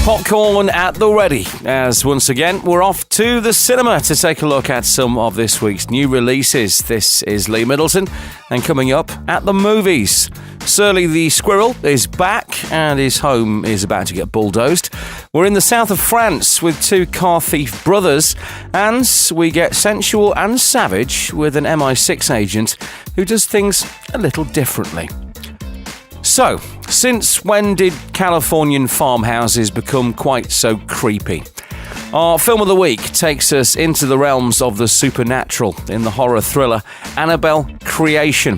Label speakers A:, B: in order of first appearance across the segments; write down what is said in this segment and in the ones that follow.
A: Popcorn at the ready, as once again we're off to the cinema to take a look at some of this week's new releases. This is Lee Middleton, and coming up at the movies, Surly the Squirrel is back and his home is about to get bulldozed. We're in the south of France with two car thief brothers, and we get sensual and savage with an MI6 agent who does things a little differently. So, since when did Californian farmhouses become quite so creepy? Our film of the week takes us into the realms of the supernatural in the horror thriller Annabelle Creation.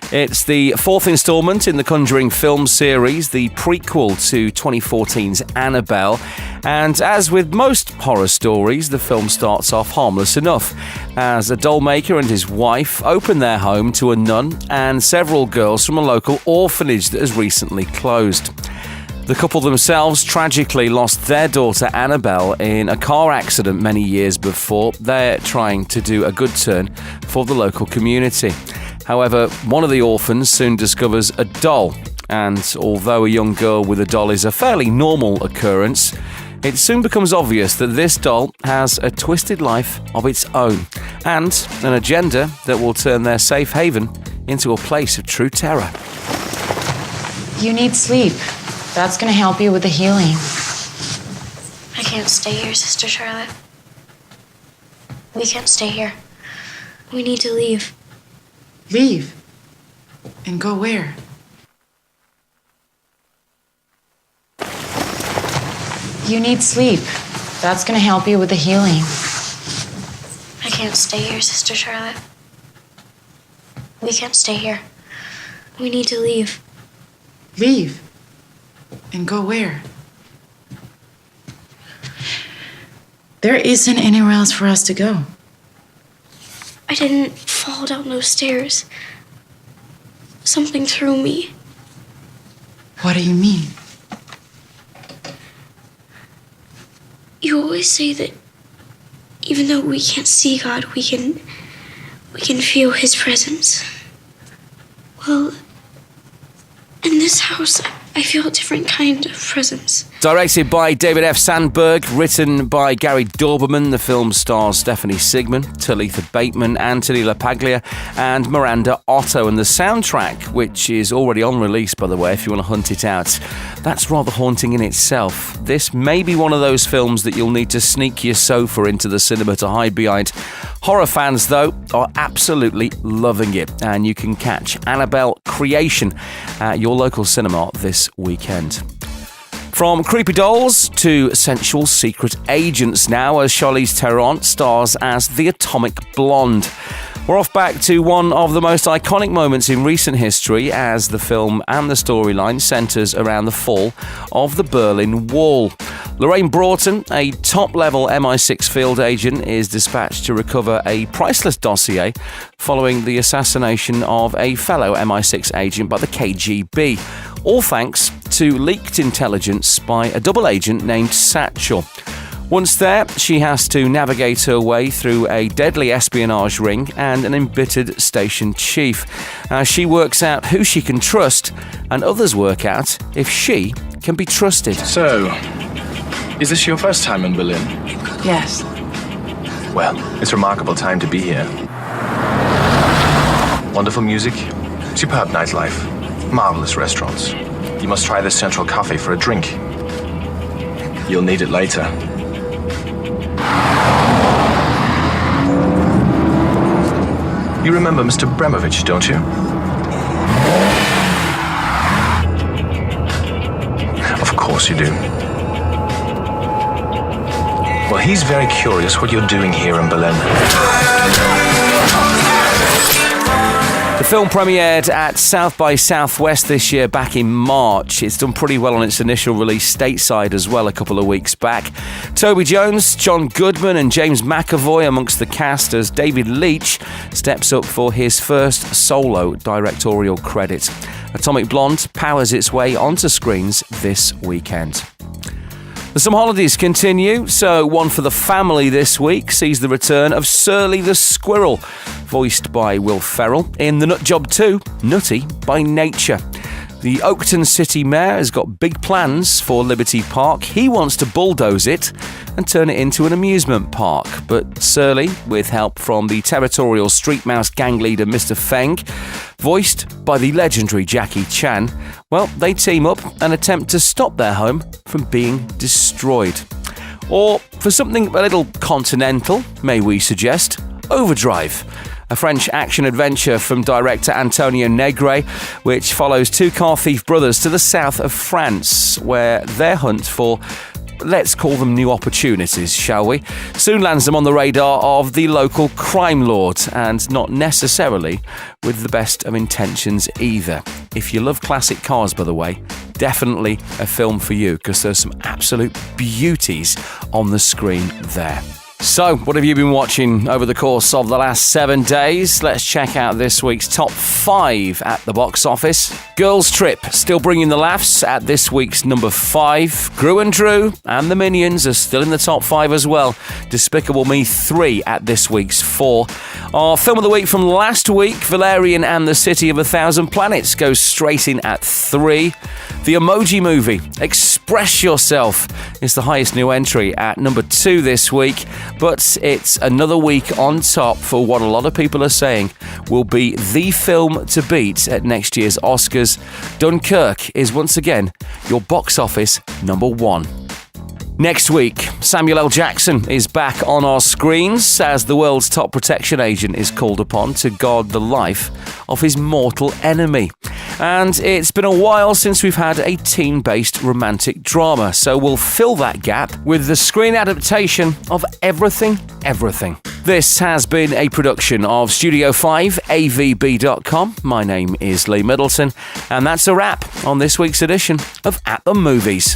A: It's the fourth instalment in the Conjuring film series, the prequel to 2014's Annabelle. And as with most horror stories, the film starts off harmless enough, as a doll maker and his wife open their home to a nun and several girls from a local orphanage that has recently closed. The couple themselves tragically lost their daughter Annabelle in a car accident many years before. They're trying to do a good turn for the local community. However, one of the orphans soon discovers a doll, and although a young girl with a doll is a fairly normal occurrence, it soon becomes obvious that this doll has a twisted life of its own and an agenda that will turn their safe haven into a place of true terror.
B: You need sleep. That's going to help you with the healing.
C: I can't stay here, Sister Charlotte. We can't stay here. We need to leave.
B: Leave? And go where? You need sleep. That's going to help you with the healing.
C: I can't stay here, Sister Charlotte. We can't stay here. We need to leave.
B: Leave? And go where? There isn't anywhere else for us to go.
C: I didn't fall down those stairs. Something threw me.
B: What do you mean?
C: You always say that even though we can't see God, we can feel His presence. Well, in this house, I feel a different kind of presence.
A: Directed by David F. Sandberg, written by Gary Dauberman, the film stars Stephanie Sigman, Talitha Bateman, Anthony LaPaglia, and Miranda Otto. And the soundtrack, which is already on release, by the way, if you want to hunt it out, that's rather haunting in itself. This may be one of those films that you'll need to sneak your sofa into the cinema to hide behind. Horror fans, though, are absolutely loving it, and you can catch Annabelle Creation at your local cinema this weekend. From creepy dolls to sensual secret agents now, as Charlize Theron stars as the Atomic Blonde. We're off back to one of the most iconic moments in recent history, as the film and the storyline centres around the fall of the Berlin Wall. Lorraine Broughton, a top-level MI6 field agent, is dispatched to recover a priceless dossier following the assassination of a fellow MI6 agent by the KGB, all thanks to leaked intelligence by a double agent named Satchel. Once there, she has to navigate her way through a deadly espionage ring and an embittered station chief. She works out who she can trust, and others work out if she can be trusted.
D: So, is this your first time in Berlin?
B: Yes.
D: Well, it's a remarkable time to be here. Wonderful music, superb nightlife, marvelous restaurants. You must try this Central Cafe for a drink. You'll need it later. You remember Mr. Bremovich, don't you? Of course you do. Well, he's very curious what you're doing here in Berlin.
A: The film premiered at South by Southwest this year back in March. It's done pretty well on its initial release stateside as well a couple of weeks back. Toby Jones, John Goodman and James McAvoy amongst the cast, as David Leitch steps up for his first solo directorial credit. Atomic Blonde powers its way onto screens this weekend. The summer holidays continue, so one for the family this week sees the return of Surly the Squirrel, voiced by Will Ferrell, in The Nut Job 2, Nutty by Nature. The Oakton City Mayor has got big plans for Liberty Park. He wants to bulldoze it and turn it into an amusement park. But Surly, with help from the territorial street mouse gang leader Mr. Feng, voiced by the legendary Jackie Chan, well, they team up and attempt to stop their home from being destroyed. Or, for something a little continental, may we suggest, Overdrive, a French action-adventure from director Antonio Negre, which follows two car thief brothers to the south of France, where their hunt for, let's call them new opportunities, shall we, soon lands them on the radar of the local crime lord, and not necessarily with the best of intentions either. If you love classic cars, by the way, definitely a film for you, because there's some absolute beauties on the screen there. So, what have you been watching over the course of the last 7 days? Let's check out this week's top 5 at the box office. Girls Trip, still bringing the laughs at this week's number 5. Gru and Drew and the Minions are still in the top 5 as well. Despicable Me 3 at this week's 4. Our film of the week from last week, Valerian and the City of a Thousand Planets, goes straight in at 3. The Emoji Movie, Express Yourself, is the highest new entry at number 2 this week. But it's another week on top for what a lot of people are saying will be the film to beat at next year's Oscars. Dunkirk is once again your box office number 1. Next week, Samuel L. Jackson is back on our screens as the world's top protection agent is called upon to guard the life of his mortal enemy. And it's been a while since we've had a teen-based romantic drama, so we'll fill that gap with the screen adaptation of Everything, Everything. This has been a production of Studio 5, AVB.com. My name is Lee Middleton, and that's a wrap on this week's edition of At the Movies.